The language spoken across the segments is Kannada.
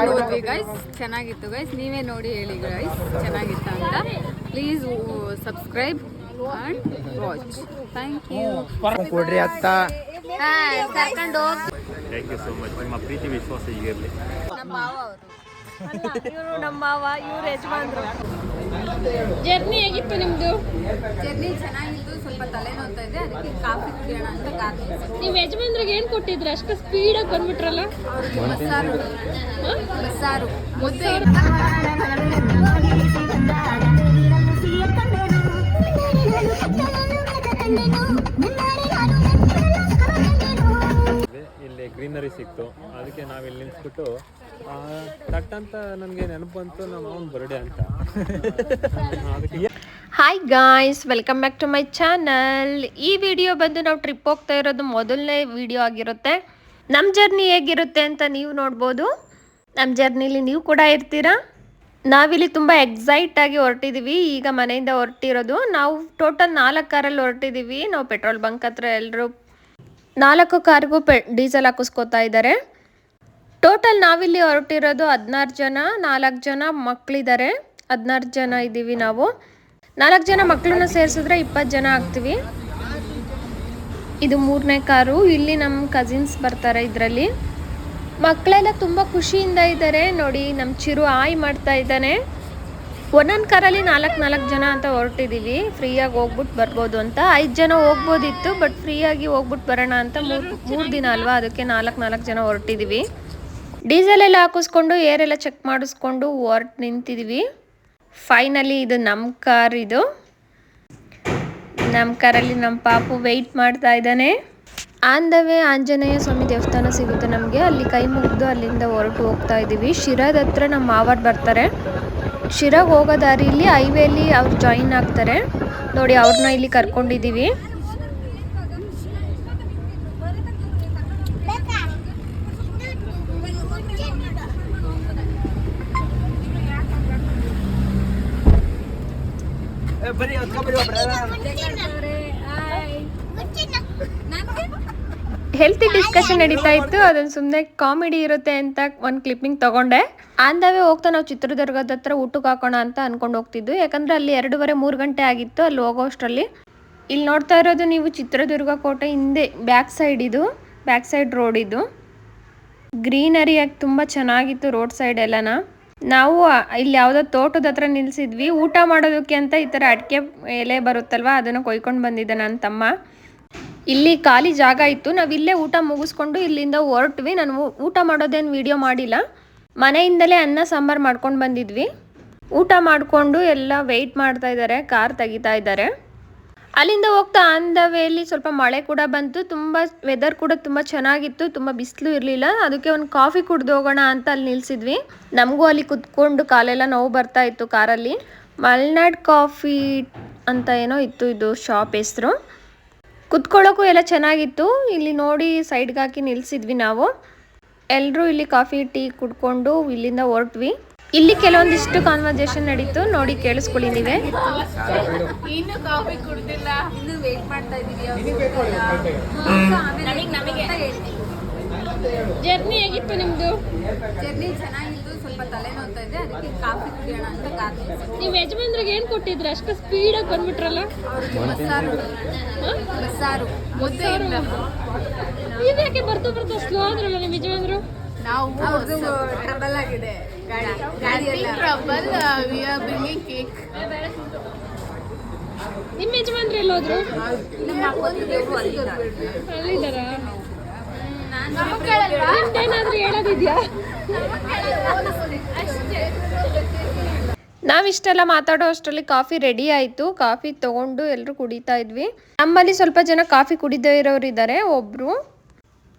ನೋಡ್ಕೊಂಡು ಹೋದ್ವಿ ಗೈಸ್, ಚೆನ್ನಾಗಿತ್ತು ಗೈಸ್. ನೀವೇ ನೋಡಿ ಹೇಳಿ ಗೈಸ್ ಚೆನ್ನಾಗಿತ್ತ ಅಂತ. Please subscribe and watch. Thank you. ಕೊಡ್ರಿ ಅತ್ತ. ಕರ್ಕೊಂಡು ಹೋಗಿ. Thank you so much. ನಿಮ್ಮ ಪ್ರೀತಿ ವಿಶ್ವಾಸ ಇರಲಿ. ನಮ್ಮ ಮಾವ ಅವರು. ಇವರು ನಮ್ಮ ಮಾವ, ಇವ್ರು ಯಜಮಾನ್ರು. ಜರ್ನಿ ಹೇಗಿತ್ತು ನಿಮ್ದು? ಜರ್ನಿ ಚೆನ್ನಾಗಿತ್ತು. ಸ್ವಲ್ಪ ತಲೆ ನೋಡ್ತಾ ಇದೆ, ಅದಕ್ಕೆ ಕಾಫಿ ಕುಡಿಯೋಣ ಅಂತ ಕಾಫಿ. ನೀವು ಯಜಮಾನ್ರಿಗೆ ಏನು ಕೊಟ್ಟಿದ್ರಿ? ಅಷ್ಟು ಸ್ಪೀಡಾಗಿ ಬಂದ್ಬಿಟ್ರಲ್ಲ. ಬಸ್ಸಾರು ಬಸ್ಸಾರು ಮುದ್ದೆ. ಇಲ್ಲಿ ಗ್ರೀನರಿ ಸಿಕ್ತು, ಅದಕ್ಕೆ ನಾವಿಲ್ಲಿ ನಿಲ್ಸ್ಬಿಟ್ಟು ಕಟ್ ಅಂತ ನನಗೆ ನೆನಪು ಬಂತು ನಮ್ಮ ಅವನ ಬರ್ಡೇ ಅಂತ. Hi guys, welcome back to my channel. ಈ ವಿಡಿಯೋ ಬಂದು ನಾವು ಟ್ರಿಪ್ ಹೋಗ್ತಾ ಇರೋದು ಮೊದಲನೇ ವಿಡಿಯೋ ಆಗಿರುತ್ತೆ. ನಮ್ಮ ಜರ್ನಿ ಹೇಗಿರುತ್ತೆ ಅಂತ ನೀವು ನೋಡ್ಬೋದು. ನಮ್ಮ ಜರ್ನಿಲಿ ನೀವು ಕೂಡ ಇರ್ತೀರಾ. ನಾವಿಲ್ಲಿ ತುಂಬ ಎಕ್ಸೈಟಾಗಿ ಹೊರಟಿದ್ದೀವಿ. ಈಗ ಮನೆಯಿಂದ ಹೊರಟಿರೋದು ನಾವು ಟೋಟಲ್ 4 ಕಾರಲ್ಲಿ ಹೊರಟಿದ್ದೀವಿ. ನಾವು ಪೆಟ್ರೋಲ್ ಬಂಕ್ ಹತ್ರ ಎಲ್ಲರೂ 4 ಕಾರ್ಗೂ ಡೀಸೆಲ್ ಹಾಕಿಸ್ಕೋತಾ ಇದ್ದಾರೆ. ಟೋಟಲ್ ನಾವಿಲ್ಲಿ ಹೊರಟಿರೋದು 16 ಜನ, 4 ಜನ ಮಕ್ಕಳಿದ್ದಾರೆ. 16 ಜನ ಇದ್ದೀವಿ ನಾವು. 4 ಜನ ಮಕ್ಕಳನ್ನ ಸೇರಿಸಿದ್ರೆ 20 ಜನ ಆಗ್ತೀವಿ. ಇದು 3ನೇ ಕಾರು. ಇಲ್ಲಿ ನಮ್ಮ ಕಸಿನ್ಸ್ ಬರ್ತಾರೆ. ಇದರಲ್ಲಿ ಮಕ್ಕಳೆಲ್ಲ ತುಂಬ ಖುಷಿಯಿಂದ ಇದ್ದಾರೆ. ನೋಡಿ, ನಮ್ಮ ಚಿರು ಆಯ್ ಮಾಡ್ತಾ ಇದ್ದಾನೆ. ಒಂದೊಂದು ಕಾರಲ್ಲಿ 4 ಜನ ಅಂತ ಹೊರಟಿದ್ದೀವಿ. ಫ್ರೀಯಾಗಿ ಹೋಗ್ಬಿಟ್ಟು ಬರ್ಬೋದು ಅಂತ. 5 ಜನ ಹೋಗ್ಬೋದಿತ್ತು, ಬಟ್ ಫ್ರೀಯಾಗಿ ಹೋಗ್ಬಿಟ್ಟು ಬರೋಣ ಅಂತ 3 ದಿನ ಅಲ್ವಾ, ಅದಕ್ಕೆ 4 ಜನ ಹೊರಟಿದ್ದೀವಿ. ಡೀಸೆಲ್ ಎಲ್ಲ ಹಾಕಿಸ್ಕೊಂಡು ಏರೆಲ್ಲ ಚೆಕ್ ಮಾಡಿಸ್ಕೊಂಡು ಹೊರಟು ನಿಂತಿದ್ದೀವಿ. ಫೈನಲಿ ಇದು ನಮ್ಮ ಕಾರ್. ಇದು ನಮ್ಮ ಕಾರಲ್ಲಿ ನಮ್ಮ ಪಾಪು ವೆಯ್ಟ್ ಮಾಡ್ತಾ ಇದ್ದಾನೆ. ಆನ್ ದ ವೇ ಆಂಜನೇಯ ಸ್ವಾಮಿ ದೇವಸ್ಥಾನ ಸಿಗುತ್ತೆ ನಮಗೆ. ಅಲ್ಲಿ ಕೈ ಮುಗಿದು ಅಲ್ಲಿಂದ ಹೊರಟು ಹೋಗ್ತಾ ಇದ್ದೀವಿ. ಶಿರಾದ ಹತ್ರ ನಮ್ಮ ಮಾವರು ಬರ್ತಾರೆ. ಶಿರಾಗ್ ಹೋಗೋ ದಾರಿಯಲ್ಲಿ ಹೈವೇಲಿ ಅವ್ರು ಜಾಯಿನ್ ಆಗ್ತಾರೆ. ನೋಡಿ, ಅವ್ರನ್ನ ಇಲ್ಲಿ ಕರ್ಕೊಂಡಿದ್ದೀವಿ. ಹೆಲ್ತಿ ಡಿಸ್ಕಷನ್ ನಡೀತಾ ಇತ್ತು. ಅದೊಂದು ಸುಮ್ಮನೆ ಕಾಮಿಡಿ ಇರುತ್ತೆ ಅಂತ ಒಂದು ಕ್ಲಿಪ್ಪಿಂಗ್ ತಗೊಂಡೆ. ಆನ್ ದ ವೇ ಹೋಗ್ತಾ ನಾವು ಚಿತ್ರದುರ್ಗದ ಹತ್ರ ಊಟಕ್ಕೆ ಹಾಕೋಣ ಅಂತ ಅನ್ಕೊಂಡು ಹೋಗ್ತಿದ್ವಿ. ಯಾಕಂದ್ರೆ ಅಲ್ಲಿ 2:30-3 ಗಂಟೆ ಆಗಿತ್ತು ಅಲ್ಲಿ ಹೋಗೋಷ್ಟರಲ್ಲಿ. ಇಲ್ಲಿ ನೋಡ್ತಾ ಇರೋದು ನೀವು ಚಿತ್ರದುರ್ಗ ಕೋಟೆ ಹಿಂದೆ ಬ್ಯಾಕ್ ಸೈಡ್. ಇದು ಬ್ಯಾಕ್ ಸೈಡ್ ರೋಡ್. ಇದು ಗ್ರೀನರಿಯಾಗಿ ತುಂಬ ಚೆನ್ನಾಗಿತ್ತು ರೋಡ್ ಸೈಡ್ ಎಲ್ಲನ. ನಾವು ಇಲ್ಲಿ ಯಾವುದೋ ತೋಟದ ಹತ್ರ ನಿಲ್ಸಿದ್ವಿ ಊಟ ಮಾಡೋದಕ್ಕೆ ಅಂತ. ಈ ಥರ ಅಡಿಕೆ ಎಲೆ ಬರುತ್ತಲ್ವ, ಅದನ್ನು ಕೊಯ್ಕೊಂಡು ಬಂದಿದ್ದೆ ನನ್ನ ತಮ್ಮ. ಇಲ್ಲಿ ಖಾಲಿ ಜಾಗ ಇತ್ತು. ನಾವು ಇಲ್ಲೇ ಊಟ ಮುಗಿಸ್ಕೊಂಡು ಇಲ್ಲಿಂದ ಹೊರಟ್ವಿ. ನಾನು ಊಟ ಮಾಡೋದೇನು ವಿಡಿಯೋ ಮಾಡಿಲ್ಲ. ಮನೆಯಿಂದಲೇ ಅನ್ನ ಸಾಂಬಾರು ಮಾಡ್ಕೊಂಡು ಬಂದಿದ್ವಿ. ಊಟ ಮಾಡಿಕೊಂಡು ಎಲ್ಲ ವೆಯ್ಟ್ ಮಾಡ್ತಾ ಇದ್ದಾರೆ, ಕಾರ್ ತೆಗಿತಾ ಇದ್ದಾರೆ. ಅಲ್ಲಿಂದ ಹೋಗ್ತಾ ಆನ್ ದ ವೇಲಿ ಸ್ವಲ್ಪ ಮಳೆ ಕೂಡ ಬಂತು. ತುಂಬ ವೆದರ್ ಕೂಡ ತುಂಬ ಚೆನ್ನಾಗಿತ್ತು. ತುಂಬ ಬಿಸಿಲು ಇರಲಿಲ್ಲ. ಅದಕ್ಕೆ ಒಂದು ಕಾಫಿ ಕುಡ್ದು ಹೋಗೋಣ ಅಂತ ಅಲ್ಲಿ ನಿಲ್ಸಿದ್ವಿ. ನಮಗೂ ಅಲ್ಲಿ ಕುತ್ಕೊಂಡು ಕಾಲೆಲ್ಲ ನೋವು ಬರ್ತಾ ಇತ್ತು ಕಾರಲ್ಲಿ. ಮಲ್ನಾಡ್ ಕಾಫಿ ಅಂತ ಏನೋ ಇತ್ತು ಇದು ಶಾಪ್ ಹೆಸರು. ಕುತ್ಕೊಳ್ಳೋಕ್ಕೂ ಎಲ್ಲ ಚೆನ್ನಾಗಿತ್ತು. ಇಲ್ಲಿ ನೋಡಿ ಸೈಡ್ಗೆ ಹಾಕಿ ನಿಲ್ಸಿದ್ವಿ ನಾವು. ಎಲ್ಲರೂ ಇಲ್ಲಿ ಕಾಫಿ ಟೀ ಕುಡ್ಕೊಂಡು ಇಲ್ಲಿಂದ ಹೊರಟ್ವಿ. ಇಲ್ಲಿ ಕೆಲವೊಂದಿಷ್ಟು ಕಾನ್ವರ್ಸೇಷನ್ ನಡೀತು. ನೋಡಿ, ಕೇಳಿಸ್ಕೊಳ್ಳಿ ನೀವೇ. ಇನ್ನು ಕಾಫಿ ಕುಡ್ದಿಲ್ಲ, ಇನ್ನು ವೇಟ್ ಮಾಡ್ತಾ ಇದೀವಿ. ಜರ್ನಿ ಹೇಗಿತ್ತು ನಿಮ್ದು? ಜರ್ನಿ ಚೆನ್ನಾಗಿತ್ತು. ಸ್ವಲ್ಪ ತಲೆ ನೋಡ್ತಾ ಇದೆ, ಅದಕ್ಕೆ ಕಾಫಿ ಕುಡಿಯೋಣ ಅಂತ ಕಾಫಿ. ನೀವು ಯಜಮಾನ್ರಿಗೆ ಏನು ಕೊಟ್ಟಿದ್ರಿ? ಅಷ್ಟು ಸ್ಪೀಡಾಗಿ ಬಂದ್ಬಿಟ್ರಲ್ಲ. ಬಸ್ಸಾರು ಬಸ್ಸಾರು ಮುದ್ದೆ. ಇದ್ಯಾಕೆ ಬರ್ತಾ ಸ್ಲೋ ಆದ್ರಲ್ಲ ನಿಮ್ಮ ಯಜಮಾನ್ರು? ನಾವು ಟ್ರಬಲ್ ಆಗಿದೆ ಗಾಡಿ trouble. We are bringing cake. ನಿಮ್ಮ ಯಜಮಾನ್ರು ಎಲ್ಲೋದ್ರು? ಅಲ್ಲಿದ್ದಾರಾ? ನಿಮ್ದೇನಾದ್ರೂ ಹೇಳೋದಿದ್ಯಾ? ನಾವಿಷ್ಟೆಲ್ಲ ಮಾತಾಡೋ ಅಷ್ಟರಲ್ಲಿ ಕಾಫಿ ರೆಡಿ ಆಯಿತು. ಕಾಫಿ ತೊಗೊಂಡು ಎಲ್ಲರೂ ಕುಡಿತಾ ಇದ್ವಿ. ನಮ್ಮಲ್ಲಿ ಸ್ವಲ್ಪ ಜನ ಕಾಫಿ ಕುಡಿದೇ ಇರೋರು ಇದ್ದಾರೆ.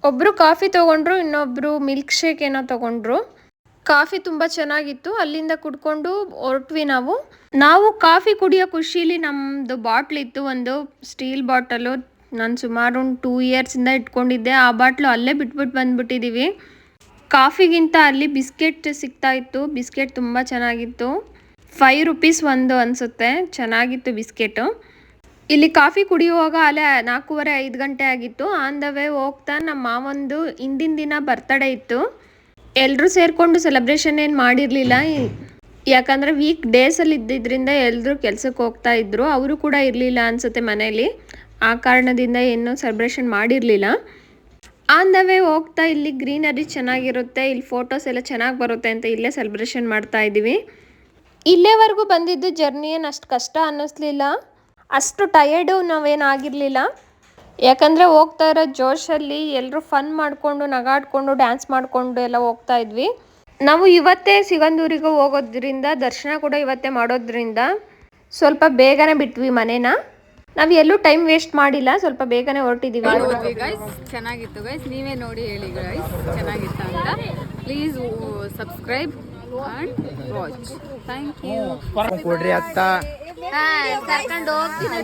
ಒಬ್ಬರು ಕಾಫಿ ತೊಗೊಂಡ್ರು, ಇನ್ನೊಬ್ಬರು ಮಿಲ್ಕ್ ಶೇಕ್ ಏನೋ ತೊಗೊಂಡ್ರು. ಕಾಫಿ ತುಂಬ ಚೆನ್ನಾಗಿತ್ತು. ಅಲ್ಲಿಂದ ಕುಡ್ಕೊಂಡು ಹೊರಟ್ವಿ ನಾವು ಕಾಫಿ ಕುಡಿಯೋ ಖುಷಿಲಿ ನಮ್ಮದು ಬಾಟ್ಲಿತ್ತು, ಒಂದು ಸ್ಟೀಲ್ ಬಾಟಲು. ನಾನು ಸುಮಾರು ಒಂದು 2 ಇಯರ್ಸಿಂದ ಇಟ್ಕೊಂಡಿದ್ದೆ. ಆ ಬಾಟ್ಲು ಅಲ್ಲೇ ಬಿಟ್ಬಿಟ್ಟು ಬಂದುಬಿಟ್ಟಿದ್ದೀವಿ. ಕಾಫಿಗಿಂತ ಅಲ್ಲಿ ಬಿಸ್ಕೆಟ್ ಸಿಗ್ತಾಯಿತ್ತು. ಬಿಸ್ಕೆಟ್ ತುಂಬ ಚೆನ್ನಾಗಿತ್ತು. 5 ರೂಪೀಸ್ ಒಂದು ಅನಿಸುತ್ತೆ. ಚೆನ್ನಾಗಿತ್ತು ಬಿಸ್ಕೆಟು. ಇಲ್ಲಿ ಕಾಫಿ ಕುಡಿಯುವಾಗ ಅಲ್ಲೇ 4:30-5 ಗಂಟೆ ಆಗಿತ್ತು. ಆನ್ ದ ವೇ ಹೋಗ್ತಾ ನಮ್ಮ ಮಾವಂದು ಹಿಂದಿನ ದಿನ ಬರ್ತಡೇ ಇತ್ತು. ಎಲ್ಲರೂ ಸೇರಿಕೊಂಡು ಸೆಲೆಬ್ರೇಷನ್ ಏನು ಮಾಡಿರಲಿಲ್ಲ, ಯಾಕಂದರೆ ವೀಕ್ ಡೇಸಲ್ಲಿ ಇದ್ದಿದ್ದರಿಂದ ಎಲ್ಲರೂ ಕೆಲಸಕ್ಕೆ ಹೋಗ್ತಾ ಇದ್ದರು. ಅವರು ಕೂಡ ಇರಲಿಲ್ಲ ಅನಿಸುತ್ತೆ ಮನೇಲಿ, ಆ ಕಾರಣದಿಂದ ಏನೂ ಸೆಲೆಬ್ರೇಷನ್ ಮಾಡಿರಲಿಲ್ಲ. ಆನ್ ದ ವೇ ಹೋಗ್ತಾ ಇಲ್ಲಿ ಗ್ರೀನರಿ ಚೆನ್ನಾಗಿರುತ್ತೆ, ಇಲ್ಲಿ ಫೋಟೋಸ್ ಎಲ್ಲ ಚೆನ್ನಾಗಿ ಬರುತ್ತೆ ಅಂತ ಇಲ್ಲೇ ಸೆಲೆಬ್ರೇಷನ್ ಮಾಡ್ತಾ ಇದ್ದೀವಿ. ಇಲ್ಲೇವರೆಗೂ ಬಂದಿದ್ದು ಜರ್ನಿ ಏನು ಅಷ್ಟು ಕಷ್ಟ ಅನ್ನಿಸ್ಲಿಲ್ಲ, ಅಷ್ಟು ಟಯರ್ಡು ನಾವೇನಾಗಿರಲಿಲ್ಲ. ಯಾಕಂದರೆ ಹೋಗ್ತಾ ಇರೋ ಜೋಶಲ್ಲಿ ಎಲ್ಲರೂ ಫನ್ ಮಾಡಿಕೊಂಡು ನಗಾಡ್ಕೊಂಡು ಡ್ಯಾನ್ಸ್ ಮಾಡಿಕೊಂಡು ಎಲ್ಲ ಹೋಗ್ತಾ ಇದ್ವಿ. ನಾವು ಇವತ್ತೇ ಸಿಗಂದೂರಿಗೆ ಹೋಗೋದ್ರಿಂದ ದರ್ಶನ ಕೂಡ ಇವತ್ತೇ ಮಾಡೋದ್ರಿಂದ ಸ್ವಲ್ಪ ಬೇಗನೆ ಬಿಟ್ವಿ ಮನೇನ. ನಾವು ಎಲ್ಲೂ ಟೈಮ್ ವೇಸ್ಟ್ ಮಾಡಿಲ್ಲ, ಸ್ವಲ್ಪ ಬೇಗನೆ ಹೊರಟಿದ್ದೀವಿ. ಹೋದ್ವಿ ಗೈಸ್, ಚೆನ್ನಾಗಿತ್ತು ಗೈಸ್, ನೀವೇ ನೋಡಿ ಹೇಳಿ ಗೈಸ್ ಚೆನ್ನಾಗಿತ್ತು ಅಂತ. Please subscribe and watch. Thank you. ಕೊಡ್ರಿ ಅತ್ತ ಕರ್ಕೊಂಡು ಹೋಗ್ತೀನಿ.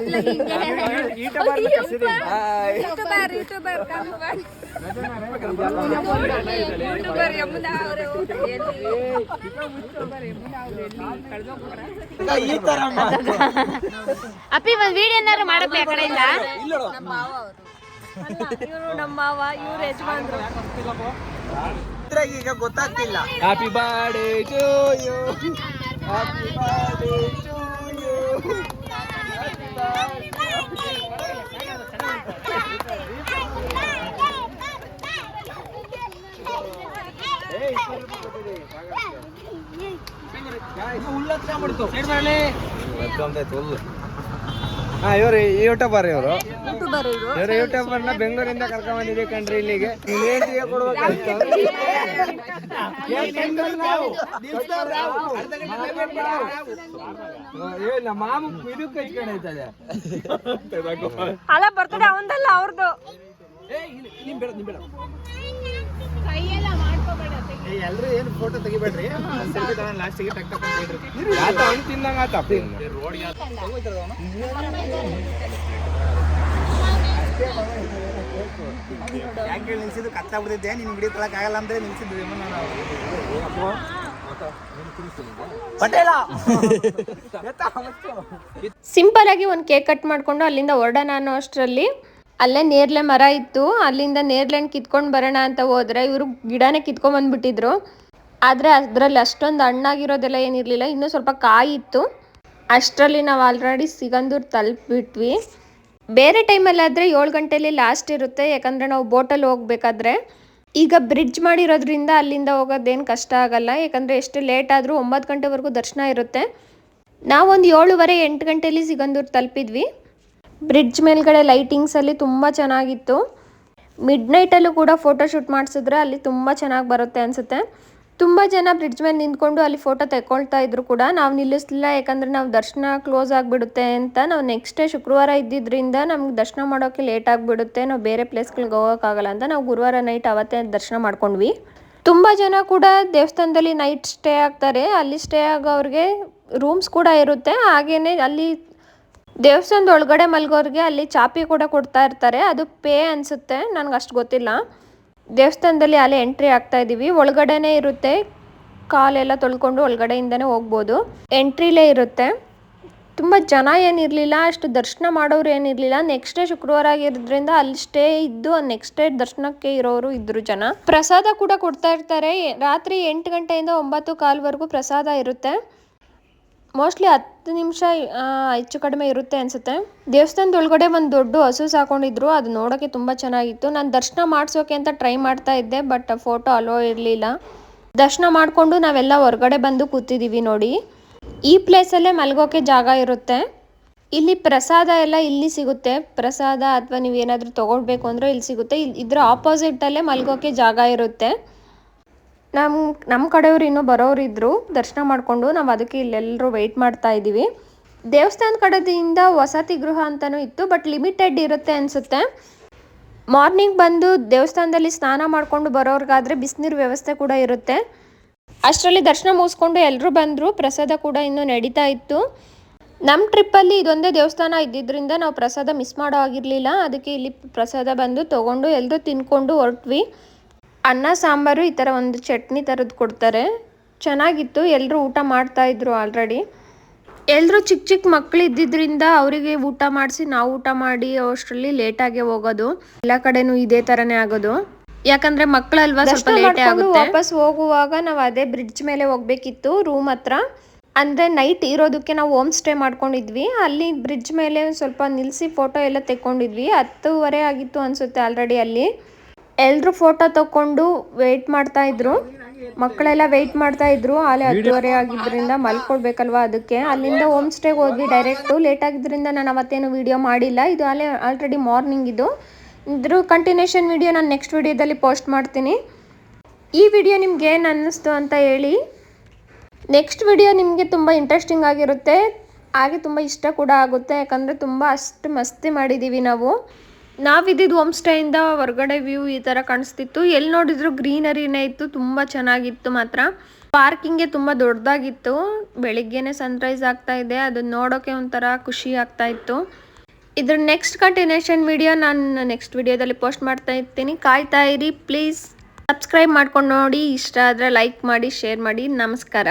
ಅಪ್ಪಿ ಒಂದ್ ವಿಡಿಯೋ ಏನಾರು ಮಾಡಪ್ಪ ಆ ಕಡೆಯಿಂದ. ನಮ್ಮ ಮಾವ, ಇವ್ರು ಯಜಮಾನ್ರು. ಈಗ ಗೊತ್ತಾಗ್ತಿಲ್ಲ. Happy birthday to you, happy birthday to you. ಇವರು ಯೂಟ್ಯೂಬರ್, ಇವರು ಯೂಟ್ಯೂಬರ್ನ ಬೆಂಗಳೂರಿಂದ ಕರ್ಕೊಂಡ್ ಬಂದಿದ್ದೀವಿ ಕಣ್ರಿ ಇಲ್ಲಿಗೆ. ಕೊಡ್ಬೇಕಾಗ್ತ ನಮ್ಮ ಮಾಮ ಇದಕ್ಕೆ ಹಚ್ಕೊಂಡೈತದೆ. ಅಲ್ಲ ಬರ್ತಡೆ ಅವಂದಲ್ಲ ಅವ್ರದ್ದು. ಎಲ್ರು ಏನು ಫೋಟೋ ತೆಗಿಬೇಡ್ರಿ, ಲಾಸ್ಟಿಗೆ ಟಕ್ ಟಕ್ ಹಣ್ಣು ತಿಂದಂಗ ಆತ. ಯಾಕೆ ನಿಲ್ಸಿದ್ದು ಕತ್ತಾಗ್ಬಿಟ್ಟಿದ್ದೆ, ನಿನ್ ಹಿಡಿಯಕ್ ಆಗಲ್ಲ ಅಂದ್ರೆ ನಿಲ್ಸಿದ್ವಿ. ಸಿಂಪಲ್ ಆಗಿ ಒಂದು ಕೇಕ್ ಕಟ್ ಮಾಡ್ಕೊಂಡು ಅಲ್ಲಿಂದ ಹೊರಡೋಣ ಅನ್ನೋ ಅಷ್ಟರಲ್ಲಿ ಅಲ್ಲೇ ನೇರ್ಲೆ ಮರ ಇತ್ತು, ಅಲ್ಲಿಂದ ನೇರ್ಲೆಣ್ಣು ಕಿತ್ಕೊಂಡು ಬರೋಣ ಅಂತ ಹೋದ್ರೆ ಇವರು ಗಿಡನೇ ಕಿತ್ಕೊಂಡ್ ಬಂದ್ಬಿಟ್ಟಿದ್ರು. ಆದರೆ ಅದರಲ್ಲಿ ಅಷ್ಟೊಂದು ಹಣ್ಣಾಗಿರೋದೆಲ್ಲ ಏನಿರಲಿಲ್ಲ, ಇನ್ನೂ ಸ್ವಲ್ಪ ಕಾಯಿ ಇತ್ತು. ಅಷ್ಟರಲ್ಲಿ ನಾವು ಆಲ್ರೆಡಿ ಸಿಗಂದೂರು ತಲುಪಿಬಿಟ್ವಿ. ಬೇರೆ ಟೈಮಲ್ಲಾದರೆ 7 ಗಂಟೆಲಿ ಲಾಸ್ಟ್ ಇರುತ್ತೆ, ಯಾಕಂದರೆ ನಾವು ಬೋಟಲ್ಲಿ ಹೋಗ್ಬೇಕಾದ್ರೆ. ಈಗ ಬ್ರಿಡ್ಜ್ ಮಾಡಿರೋದ್ರಿಂದ ಅಲ್ಲಿಂದ ಹೋಗೋದೇನು ಕಷ್ಟ ಆಗಲ್ಲ, ಯಾಕಂದರೆ ಎಷ್ಟು ಲೇಟ್ ಆದರೂ 9 ಗಂಟೆವರೆಗೂ ದರ್ಶನ ಇರುತ್ತೆ. ನಾವೊಂದು 7:30-8 ಗಂಟೆಲಿ ಸಿಗಂದೂರು ತಲುಪಿದ್ವಿ. ಬ್ರಿಡ್ಜ್ ಮೇಲ್ಗಡೆ ಲೈಟಿಂಗ್ಸಲ್ಲಿ ತುಂಬ ಚೆನ್ನಾಗಿತ್ತು. ಮಿಡ್ ನೈಟಲ್ಲೂ ಕೂಡ ಫೋಟೋ ಶೂಟ್ ಮಾಡಿಸಿದ್ರೆ ಅಲ್ಲಿ ತುಂಬ ಚೆನ್ನಾಗಿ ಬರುತ್ತೆ ಅನಿಸುತ್ತೆ. ತುಂಬ ಜನ ಬ್ರಿಡ್ಜ್ ಮೇಲೆ ನಿಂತ್ಕೊಂಡು ಅಲ್ಲಿ ಫೋಟೋ ತೆಕ್ಕೊಳ್ತಾ ಇದ್ರು ಕೂಡ. ನಾವು ನಿಲ್ಲಿಸಲಿಲ್ಲ, ಯಾಕಂದರೆ ನಾವು ದರ್ಶನ ಕ್ಲೋಸ್ ಆಗಿಬಿಡುತ್ತೆ ಅಂತ. ನಾವು ನೆಕ್ಸ್ಟ್ ಡೇ ಶುಕ್ರವಾರ ಇದ್ದಿದ್ದರಿಂದ ನಮ್ಗೆ ದರ್ಶನ ಮಾಡೋಕ್ಕೆ ಲೇಟ್ ಆಗಿಬಿಡುತ್ತೆ, ನಾವು ಬೇರೆ ಪ್ಲೇಸ್ಗಳಿಗೆ ಹೋಗೋಕ್ಕಾಗಲ್ಲ ಅಂತ ನಾವು ಗುರುವಾರ ನೈಟ್ ಅವತ್ತೇ ದರ್ಶನ ಮಾಡ್ಕೊಂಡ್ವಿ. ತುಂಬ ಜನ ಕೂಡ ದೇವಸ್ಥಾನದಲ್ಲಿ ನೈಟ್ ಸ್ಟೇ ಆಗ್ತಾರೆ, ಅಲ್ಲಿ ಸ್ಟೇ ಆಗೋವ್ರಿಗೆ ರೂಮ್ಸ್ ಕೂಡ ಇರುತ್ತೆ. ಹಾಗೆಯೇ ಅಲ್ಲಿ ದೇವಸ್ಥಾನದ ಒಳಗಡೆ ಮಲ್ಗೋರಿಗೆ ಅಲ್ಲಿ ಚಾಪಿ ಕೂಡ ಕೊಡ್ತಾ ಇರ್ತಾರೆ, ಅದು ಪೇ ಅನಿಸುತ್ತೆ, ನನಗೆ ಅಷ್ಟು ಗೊತ್ತಿಲ್ಲ. ದೇವಸ್ಥಾನದಲ್ಲಿ ಅಲ್ಲಿ ಎಂಟ್ರಿ ಆಗ್ತಾ ಇದ್ದೀವಿ, ಒಳಗಡೆನೇ ಇರುತ್ತೆ, ಕಾಲೆಲ್ಲ ತೊಳ್ಕೊಂಡು ಒಳಗಡೆಯಿಂದನೇ ಹೋಗ್ಬೋದು, ಎಂಟ್ರಿಲೇ ಇರುತ್ತೆ. ತುಂಬ ಜನ ಏನಿರಲಿಲ್ಲ, ಅಷ್ಟು ದರ್ಶನ ಮಾಡೋರು ಏನಿರಲಿಲ್ಲ. ನೆಕ್ಸ್ಟ್ ಡೇ ಶುಕ್ರವಾರ ಆಗಿರೋದ್ರಿಂದ ಅಲ್ಲಿ ಸ್ಟೇ ಇದ್ದು ನೆಕ್ಸ್ಟ್ ಡೇ ದರ್ಶನಕ್ಕೆ ಇರೋರು ಇದ್ರು ಜನ. ಪ್ರಸಾದ ಕೂಡ ಕೊಡ್ತಾ ಇರ್ತಾರೆ, ರಾತ್ರಿ 8 ಗಂಟೆಯಿಂದ 9:15ವರೆಗೂ ಪ್ರಸಾದ ಇರುತ್ತೆ. ಮೋಸ್ಟ್ಲಿ 10 ನಿಮಿಷ ಹೆಚ್ಚು ಕಡಿಮೆ ಇರುತ್ತೆ ಅನಿಸುತ್ತೆ. ದೇವಸ್ಥಾನದ ಒಳಗಡೆ ಒಂದು ದೊಡ್ಡ ಹಸು ಸಾಕೊಂಡಿದ್ರು, ಅದು ನೋಡೋಕ್ಕೆ ತುಂಬ ಚೆನ್ನಾಗಿತ್ತು. ನಾನು ದರ್ಶನ ಮಾಡಿಸೋಕೆ ಅಂತ ಟ್ರೈ ಮಾಡ್ತಾ ಇದ್ದೆ, ಬಟ್ ಫೋಟೋ ಅಲೋ ಇರಲಿಲ್ಲ. ದರ್ಶನ ಮಾಡಿಕೊಂಡು ನಾವೆಲ್ಲ ಹೊರಗಡೆ ಬಂದು ಕೂತಿದ್ದೀವಿ ನೋಡಿ. ಈ ಪ್ಲೇಸಲ್ಲೇ ಮಲ್ಗೋಕೆ ಜಾಗ ಇರುತ್ತೆ. ಇಲ್ಲಿ ಪ್ರಸಾದ ಎಲ್ಲ ಇಲ್ಲಿ ಸಿಗುತ್ತೆ, ಪ್ರಸಾದ ಅಥವಾ ನೀವೇನಾದರೂ ತೊಗೊಳ್ಬೇಕು ಅಂದರೆ ಇಲ್ಲಿ ಸಿಗುತ್ತೆ. ಇದರ ಆಪೋಸಿಟಲ್ಲೇ ಮಲ್ಗೋಕೆ ಜಾಗ ಇರುತ್ತೆ. ನಮ್ಮ ಕಡೆಯವರು ಇನ್ನೂ ಬರೋರು ಇದ್ದರು, ದರ್ಶನ ಮಾಡಿಕೊಂಡು ನಾವು ಅದಕ್ಕೆ ಇಲ್ಲೆಲ್ಲರೂ ವೆಯ್ಟ್ ಮಾಡ್ತಾ ಇದ್ದೀವಿ. ದೇವಸ್ಥಾನದ ಕಡೆಯಿಂದ ವಸತಿ ಗೃಹ ಅಂತಲೂ ಇತ್ತು, ಬಟ್ ಲಿಮಿಟೆಡ್ ಇರುತ್ತೆ ಅನಿಸುತ್ತೆ. ಮಾರ್ನಿಂಗ್ ಬಂದು ದೇವಸ್ಥಾನದಲ್ಲಿ ಸ್ನಾನ ಮಾಡಿಕೊಂಡು ಬರೋರಿಗಾದರೆ ಬಿಸಿನೀರು ವ್ಯವಸ್ಥೆ ಕೂಡ ಇರುತ್ತೆ. ಅಷ್ಟರಲ್ಲಿ ದರ್ಶನ ಮುಗಿಸ್ಕೊಂಡು ಎಲ್ಲರೂ ಬಂದರು, ಪ್ರಸಾದ ಕೂಡ ಇನ್ನೂ ನಡೀತಾ ಇತ್ತು. ನಮ್ಮ ಟ್ರಿಪ್ಪಲ್ಲಿ ಇದೊಂದೇ ದೇವಸ್ಥಾನ ಇದ್ದಿದ್ದರಿಂದ ನಾವು ಪ್ರಸಾದ ಮಿಸ್ ಮಾಡೋ ಆಗಿರಲಿಲ್ಲ, ಅದಕ್ಕೆ ಇಲ್ಲಿ ಪ್ರಸಾದ ಬಂದು ತೊಗೊಂಡು ಎಲ್ಲರೂ ತಿನ್ಕೊಂಡು ಹೊರಟ್ವಿ. ಅನ್ನ ಸಾಂಬಾರು ಈ ಥರ ಒಂದು ಚಟ್ನಿ ಥರದ್ದು ಕೊಡ್ತಾರೆ, ಚೆನ್ನಾಗಿತ್ತು. ಎಲ್ಲರೂ ಊಟ ಮಾಡ್ತಾಯಿದ್ರು. ಆಲ್ರೆಡಿ ಎಲ್ಲರೂ ಚಿಕ್ಕ ಚಿಕ್ಕ ಮಕ್ಕಳು ಇದ್ದಿದ್ದರಿಂದ ಅವರಿಗೆ ಊಟ ಮಾಡಿಸಿ ನಾವು ಊಟ ಮಾಡಿ ಅಷ್ಟರಲ್ಲಿ ಲೇಟಾಗೇ ಹೋಗೋದು. ಎಲ್ಲ ಕಡೆನೂ ಇದೇ ಥರನೇ ಆಗೋದು. ಯಾಕಂದ್ರೆ ಮಕ್ಕಳಲ್ವಾ ಸ್ವಲ್ಪ ಲೇಟ್ ಆಗುತ್ತೆ. ವಾಪಸ್ ಹೋಗುವಾಗ ನಾವು ಅದೇ ಬ್ರಿಡ್ಜ್ ಮೇಲೆ ಹೋಗ್ಬೇಕಿತ್ತು ರೂಮ್ ಹತ್ರ. ಅಂದರೆ ನೈಟ್ ಇರೋದಕ್ಕೆ ನಾವು ಹೋಮ್ ಸ್ಟೇ ಮಾಡ್ಕೊಂಡಿದ್ವಿ. ಅಲ್ಲಿ ಬ್ರಿಡ್ಜ್ ಮೇಲೆ ಸ್ವಲ್ಪ ನಿಲ್ಲಿಸಿ ಫೋಟೋ ಎಲ್ಲ ತೆಕ್ಕೊಂಡಿದ್ವಿ. 10:30 ಆಗಿತ್ತು ಅನಿಸುತ್ತೆ ಆಲ್ರೆಡಿ. ಅಲ್ಲಿ ಎಲ್ಲರೂ ಫೋಟೋ ತಗೊಂಡು ವೆಯ್ಟ್ ಮಾಡ್ತಾ ಇದ್ರು. ಮಕ್ಕಳೆಲ್ಲ ವೆಯ್ಟ್ ಮಾಡ್ತಾ ಇದ್ರು. ಅಲ್ಲಿ 10:30 ಆಗಿದ್ದರಿಂದ ಮಲ್ಕೊಳ್ಬೇಕಲ್ವಾ, ಅದಕ್ಕೆ ಅಲ್ಲಿಂದ ಹೋಮ್ ಸ್ಟೇಗೆ ಹೋದ್ವಿ ಡೈರೆಕ್ಟು. ಲೇಟ್ ಆಗಿದ್ದರಿಂದ ನಾನು ಅವತ್ತೇನು ವಿಡಿಯೋ ಮಾಡಿಲ್ಲ. ಇದು ಆಲ್ರೆಡಿ ಮಾರ್ನಿಂಗ್. ಇದ್ರ ಕಂಟಿನ್ಯೂಷನ್ ವಿಡಿಯೋ ನಾನು ನೆಕ್ಸ್ಟ್ ವಿಡಿಯೋದಲ್ಲಿ ಪೋಸ್ಟ್ ಮಾಡ್ತೀನಿ. ಈ ವಿಡಿಯೋ ನಿಮ್ಗೆ ಏನು ಅನ್ನಿಸ್ತು ಅಂತ ಹೇಳಿ. ನೆಕ್ಸ್ಟ್ ವಿಡಿಯೋ ನಿಮಗೆ ತುಂಬ ಇಂಟ್ರೆಸ್ಟಿಂಗ್ ಆಗಿರುತ್ತೆ, ಹಾಗೆ ತುಂಬ ಇಷ್ಟ ಕೂಡ ಆಗುತ್ತೆ. ಯಾಕಂದರೆ ತುಂಬ ಅಷ್ಟು ಮಸ್ತಿ ಮಾಡಿದ್ದೀವಿ ನಾವು. ನಾವಿದ್ದಿದ್ದು ಹೋಮ್ ಸ್ಟೇಯಿಂದ ಹೊರಗಡೆ ವ್ಯೂ ಈ ಥರ ಕಾಣಿಸ್ತಿತ್ತು. ಎಲ್ಲಿ ನೋಡಿದ್ರು ಗ್ರೀನರಿನೇ ಇತ್ತು, ತುಂಬ ಚೆನ್ನಾಗಿತ್ತು ಮಾತ್ರ. ಪಾರ್ಕಿಂಗ್ಗೆ ತುಂಬ ದೊಡ್ಡದಾಗಿತ್ತು. ಬೆಳಿಗ್ಗೆನೇ ಸನ್ರೈಸ್ ಆಗ್ತಾ ಇದೆ, ಅದನ್ನ ನೋಡೋಕ್ಕೆ ಒಂಥರ ಖುಷಿ ಆಗ್ತಾ ಇತ್ತು. ಇದ್ರ ನೆಕ್ಸ್ಟ್ ಕಂಟಿನ್ಯೂಷನ್ ವಿಡಿಯೋ ನಾನು ನೆಕ್ಸ್ಟ್ ವಿಡಿಯೋದಲ್ಲಿ ಪೋಸ್ಟ್ ಮಾಡ್ತಾ ಇರ್ತೀನಿ. ಕಾಯ್ತಾ ಇರಿ ಪ್ಲೀಸ್. ಸಬ್ಸ್ಕ್ರೈಬ್ ಮಾಡ್ಕೊಂಡು ನೋಡಿ. ಇಷ್ಟ ಆದರೆ ಲೈಕ್ ಮಾಡಿ, ಶೇರ್ ಮಾಡಿ. ನಮಸ್ಕಾರ.